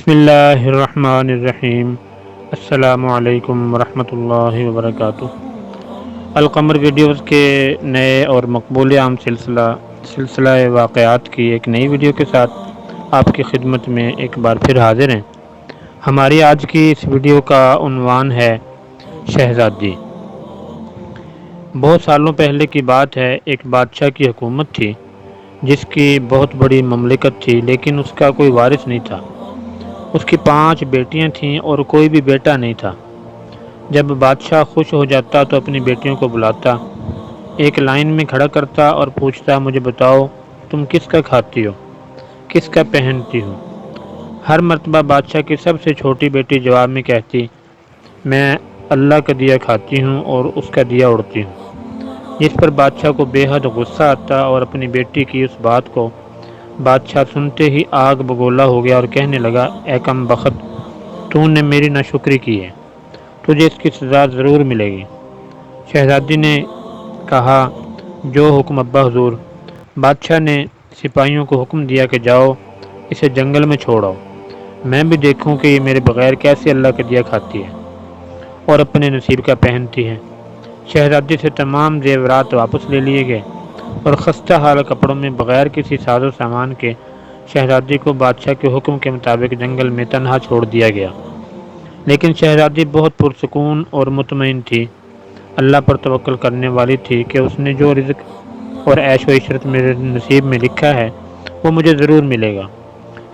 بسم اللہ الرحمن الرحیم۔ السلام علیکم ورحمۃ اللہ وبرکاتہ۔ القمر ویڈیوز کے نئے اور مقبول عام سلسلہ واقعات کی ایک نئی ویڈیو کے ساتھ آپ کی خدمت میں ایک بار پھر حاضر ہیں۔ ہماری آج کی اس ویڈیو کا عنوان ہے شہزادی۔ بہت سالوں پہلے کی بات ہے، ایک بادشاہ کی حکومت تھی جس کی بہت بڑی مملکت تھی، لیکن اس کا کوئی وارث نہیں تھا۔ اس کی 5 بیٹیاں تھیں اور کوئی بھی بیٹا نہیں تھا۔ جب بادشاہ خوش ہو جاتا تو اپنی بیٹیوں کو بلاتا، ایک لائن میں کھڑا کرتا اور پوچھتا، مجھے بتاؤ تم کس کا کھاتی ہو، کس کا پہنتی ہو؟ ہر مرتبہ بادشاہ کی سب سے چھوٹی بیٹی جواب میں کہتی، میں اللہ کا دیا کھاتی ہوں اور اس کا دیا اڑتی ہوں۔ جس پر بادشاہ کو بے حد غصہ آتا اور اپنی بیٹی کی اس بات کو بادشاہ سنتے ہی آگ بگولا ہو گیا اور کہنے لگا، اے کم بخت، تو نے میری ناشکری کی ہے، تجھے اس کی سزا ضرور ملے گی۔ شہزادی نے کہا، جو حکم ابا حضور۔ بادشاہ نے سپاہیوں کو حکم دیا کہ جاؤ اسے جنگل میں چھوڑ آؤ، میں بھی دیکھوں کہ یہ میرے بغیر کیسے اللہ کا دیا کھاتی ہے اور اپنے نصیب کا پہنتی ہے۔ شہزادی سے تمام زیورات واپس لے لیے گئے اور خستہ حال کپڑوں میں بغیر کسی ساز و سامان کے شہزادی کو بادشاہ کے حکم کے مطابق جنگل میں تنہا چھوڑ دیا گیا۔ لیکن شہزادی بہت پرسکون اور مطمئن تھی، اللہ پر توکل کرنے والی تھی کہ اس نے جو رزق اور عیش و عشرت میرے نصیب میں لکھا ہے وہ مجھے ضرور ملے گا۔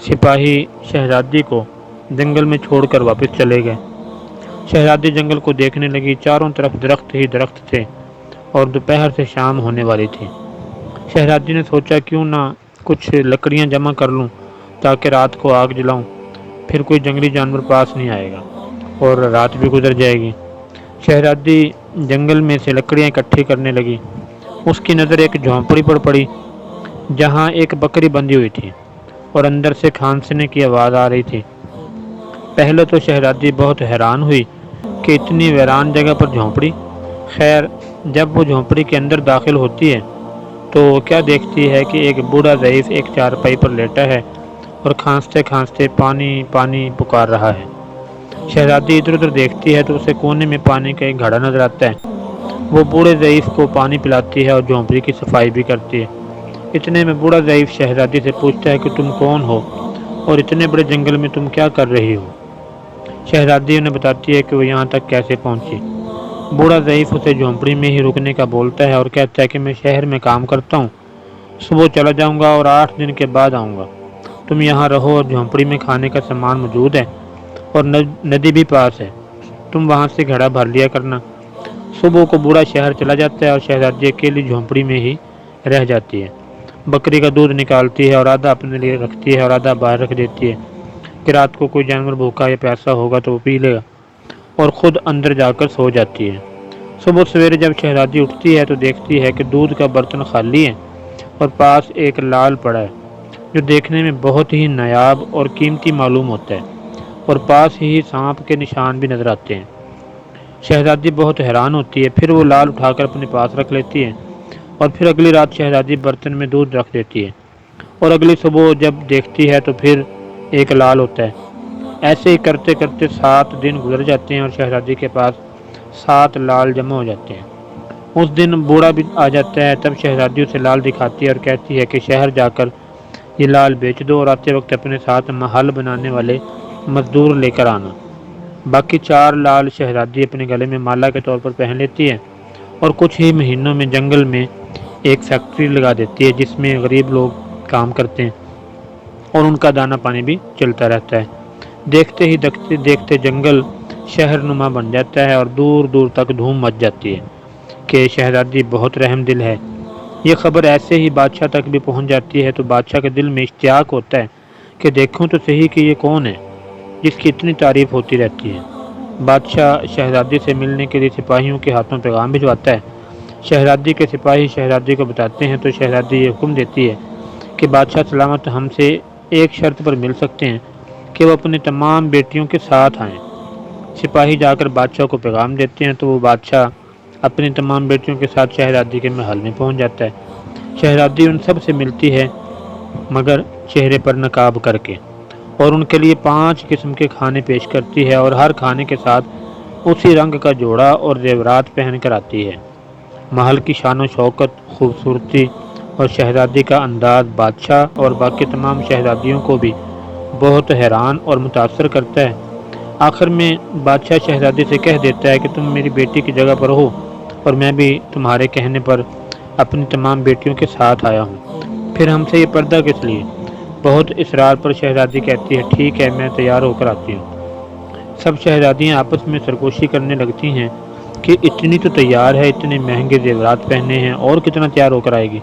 سپاہی شہزادی کو جنگل میں چھوڑ کر واپس چلے گئے۔ شہزادی جنگل کو دیکھنے لگی، چاروں طرف درخت ہی درخت تھے اور دوپہر سے شام ہونے والی تھی۔ شہزادی نے سوچا، کیوں نہ کچھ لکڑیاں جمع کر لوں تاکہ رات کو آگ جلاؤں، پھر کوئی جنگلی جانور پاس نہیں آئے گا اور رات بھی گزر جائے گی۔ شہزادی جنگل میں سے لکڑیاں اکٹھی کرنے لگی۔ اس کی نظر ایک جھونپڑی پر پڑی جہاں ایک بکری بندھی ہوئی تھی اور اندر سے کھانسنے کی آواز آ رہی تھی۔ پہلے تو شہزادی بہت حیران ہوئی کہ اتنی ویران جگہ پر جھونپڑی۔ خیر، جب وہ جھونپڑی کے اندر داخل ہوتی ہے تو کیا دیکھتی ہے کہ ایک بوڑھا ضعیف ایک چارپائی پر لیٹا ہے اور کھانستے کھانستے پانی پانی پکار رہا ہے۔ شہزادی ادھر ادھر دیکھتی ہے تو اسے کونے میں پانی کا ایک گھڑا نظر آتا ہے۔ وہ بوڑھے ضعیف کو پانی پلاتی ہے اور جھونپڑی کی صفائی بھی کرتی ہے۔ اتنے میں بوڑھا ضعیف شہزادی سے پوچھتا ہے کہ تم کون ہو اور اتنے بڑے جنگل میں تم کیا کر رہی ہو؟ شہزادی انہیں بتاتی ہے کہ وہ یہاں تک کیسے پہنچی۔ بوڑھا ضعیف اسے جھونپڑی میں ہی رکنے کا بولتا ہے اور کہتا ہے کہ میں شہر میں کام کرتا ہوں، صبح چلا جاؤں گا اور 8 دن کے بعد آؤں گا۔ تم یہاں رہو اور جھونپڑی میں کھانے کا سامان موجود ہے اور ندی بھی پاس ہے، تم وہاں سے گھڑا بھر لیا کرنا۔ صبح کو بوڑھا شہر چلا جاتا ہے اور شہزادی اکیلی جھونپڑی میں ہی رہ جاتی ہے۔ بکری کا دودھ نکالتی ہے اور آدھا اپنے لیے رکھتی ہے اور آدھا باہر رکھ دیتی ہے کہ رات کو کوئی جانور بھوکا یا پیاسا ہوگا تو وہ پی لے گا، اور خود اندر جا کر سو جاتی ہے۔ صبح سویرے جب شہزادی اٹھتی ہے تو دیکھتی ہے کہ دودھ کا برتن خالی ہے اور پاس ایک لال پڑا ہے جو دیکھنے میں بہت ہی نایاب اور قیمتی معلوم ہوتا ہے، اور پاس ہی سانپ کے نشان بھی نظر آتے ہیں۔ شہزادی بہت حیران ہوتی ہے، پھر وہ لال اٹھا کر اپنے پاس رکھ لیتی ہے اور پھر اگلی رات شہزادی برتن میں دودھ رکھ دیتی ہے اور اگلی صبح جب دیکھتی ہے تو پھر ایک لال ہوتا ہے۔ ایسے ہی کرتے کرتے 7 دن گزر جاتے ہیں اور شہزادی کے پاس 7 لال جمع ہو جاتے ہیں۔ اس دن بوڑھا بھی آ جاتا ہے، تب شہزادی اسے لال دکھاتی ہے اور کہتی ہے کہ شہر جا کر یہ لال بیچ دو اور آتے وقت اپنے ساتھ محل بنانے والے مزدور لے کر آنا۔ باقی 4 لال شہزادی اپنے گلے میں مالا کے طور پر پہن لیتی ہے اور کچھ ہی مہینوں میں جنگل میں ایک فیکٹری لگا دیتی ہے جس میں غریب لوگ کام کرتے ہیں اور ان کا دانہ پانی بھی چلتا رہتا ہے۔ دیکھتے ہی دیکھتے جنگل شہر نما بن جاتا ہے اور دور دور تک دھوم مچ جاتی ہے کہ شہزادی بہت رحم دل ہے۔ یہ خبر ایسے ہی بادشاہ تک بھی پہنچ جاتی ہے تو بادشاہ کے دل میں اشتیاق ہوتا ہے کہ دیکھوں تو صحیح کہ یہ کون ہے جس کی اتنی تعریف ہوتی رہتی ہے۔ بادشاہ شہزادی سے ملنے کے لیے سپاہیوں کے ہاتھوں پیغام بھجواتا ہے۔ شہزادی کے سپاہی شہزادی کو بتاتے ہیں تو شہزادی یہ حکم دیتی ہے کہ بادشاہ سلامت ہم سے ایک شرط پر مل سکتے ہیں کہ وہ اپنی تمام بیٹیوں کے ساتھ آئیں۔ سپاہی جا کر بادشاہ کو پیغام دیتے ہیں تو وہ بادشاہ اپنی تمام بیٹیوں کے ساتھ شہزادی کے محل میں پہنچ جاتا ہے۔ شہزادی ان سب سے ملتی ہے مگر چہرے پر نقاب کر کے، اور ان کے لیے 5 قسم کے کھانے پیش کرتی ہے اور ہر کھانے کے ساتھ اسی رنگ کا جوڑا اور زیورات پہن کر آتی ہے۔ محل کی شان و شوکت، خوبصورتی اور شہزادی کا انداز بادشاہ اور باقی تمام شہزادیوں کو بھی بہت حیران اور متاثر کرتا ہے۔ آخر میں بادشاہ شہزادی سے کہہ دیتا ہے کہ تم میری بیٹی کی جگہ پر ہو اور میں بھی تمہارے کہنے پر اپنی تمام بیٹیوں کے ساتھ آیا ہوں، پھر ہم سے یہ پردہ کس لیے؟ بہت اصرار پر شہزادی کہتی ہے ٹھیک ہے، میں تیار ہو کر آتی ہوں۔ سب شہزادیاں آپس میں سرگوشی کرنے لگتی ہیں کہ اتنی تو تیار ہے، اتنے مہنگے زیورات پہنے ہیں، اور کتنا تیار ہو کر آئے گی۔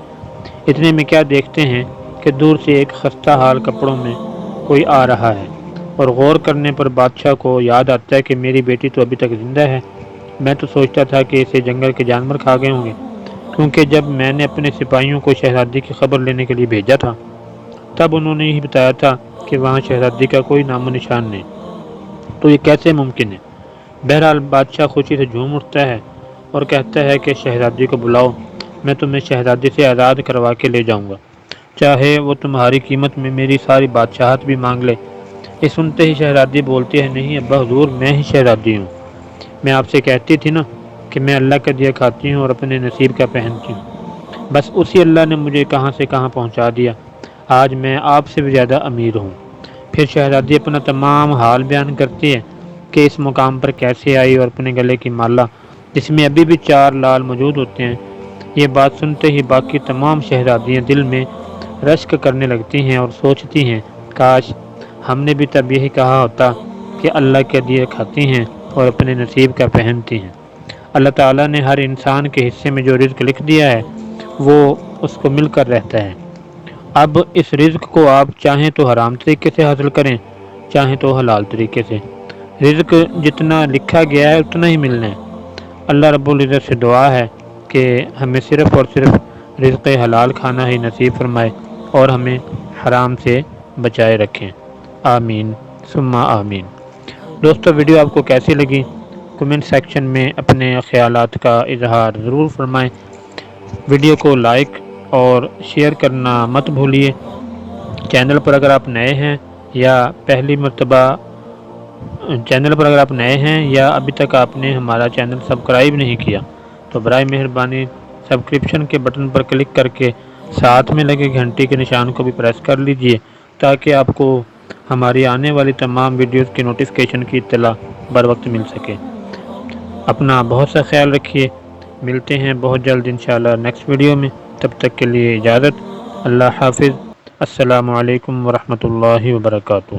اتنے میں کیا دیکھتے ہیں کہ دور سے ایک خستہ حال کپڑوں میں کوئی آ رہا ہے، اور غور کرنے پر بادشاہ کو یاد آتا ہے کہ میری بیٹی تو ابھی تک زندہ ہے۔ میں تو سوچتا تھا کہ اسے جنگل کے جانور کھا گئے ہوں گے، کیونکہ جب میں نے اپنے سپاہیوں کو شہزادی کی خبر لینے کے لیے بھیجا تھا تب انہوں نے ہی بتایا تھا کہ وہاں شہزادی کا کوئی نام و نشان نہیں، تو یہ کیسے ممکن ہے؟ بہرحال بادشاہ خوشی سے جھوم اٹھتا ہے اور کہتا ہے کہ شہزادی کو بلاؤ، میں تمہیں شہزادی سے آزاد کروا کے لے جاؤں گا، چاہے وہ تمہاری قیمت میں میری ساری بادشاہت بھی مانگ لے۔ یہ سنتے ہی شہزادی بولتی ہے نہیں ابا حضور، میں ہی شہزادی ہوں۔ میں آپ سے کہتی تھی نا کہ میں اللہ کا دیا کھاتی ہوں اور اپنے نصیب کا پہنتی ہوں، بس اسی اللہ نے مجھے کہاں سے کہاں پہنچا دیا۔ آج میں آپ سے بھی زیادہ امیر ہوں۔ پھر شہزادی اپنا تمام حال بیان کرتی ہے کہ اس مقام پر کیسے آئی اور اپنے گلے کی مالا جس میں ابھی بھی 4 لال موجود ہوتے ہیں۔ یہ بات سنتے ہی باقی تمام شہزادیاں دل میں رشک کرنے لگتی ہیں اور سوچتی ہیں کاش ہم نے بھی تب یہی کہا ہوتا کہ اللہ کے دیے کھاتی ہیں اور اپنے نصیب کا پہنتی ہیں۔ اللہ تعالیٰ نے ہر انسان کے حصے میں جو رزق لکھ دیا ہے وہ اس کو مل کر رہتا ہے۔ اب اس رزق کو آپ چاہیں تو حرام طریقے سے حاصل کریں، چاہیں تو حلال طریقے سے، رزق جتنا لکھا گیا ہے اتنا ہی ملنا ہے۔ اللہ رب العزت سے دعا ہے کہ ہمیں صرف اور صرف رزق حلال کھانا ہی نصیب فرمائے اور ہمیں حرام سے بچائے رکھیں، آمین ثم آمین۔ دوستو ویڈیو آپ کو کیسی لگی؟ کمنٹ سیکشن میں اپنے خیالات کا اظہار ضرور فرمائیں۔ ویڈیو کو لائک اور شیئر کرنا مت بھولیے۔ چینل پر اگر آپ نئے ہیں یا ابھی تک آپ نے ہمارا چینل سبسکرائب نہیں کیا تو برائے مہربانی سبسکرپشن کے بٹن پر کلک کر کے ساتھ میں لگے گھنٹی کے نشان کو بھی پریس کر لیجئے تاکہ آپ کو ہماری آنے والی تمام ویڈیوز کی نوٹیفیکیشن کی اطلاع بر وقت مل سکے۔ اپنا بہت سا خیال رکھیے، ملتے ہیں بہت جلد انشاءاللہ نیکسٹ ویڈیو میں۔ تب تک کے لیے اجازت، اللہ حافظ، السلام علیکم ورحمۃ اللہ وبرکاتہ۔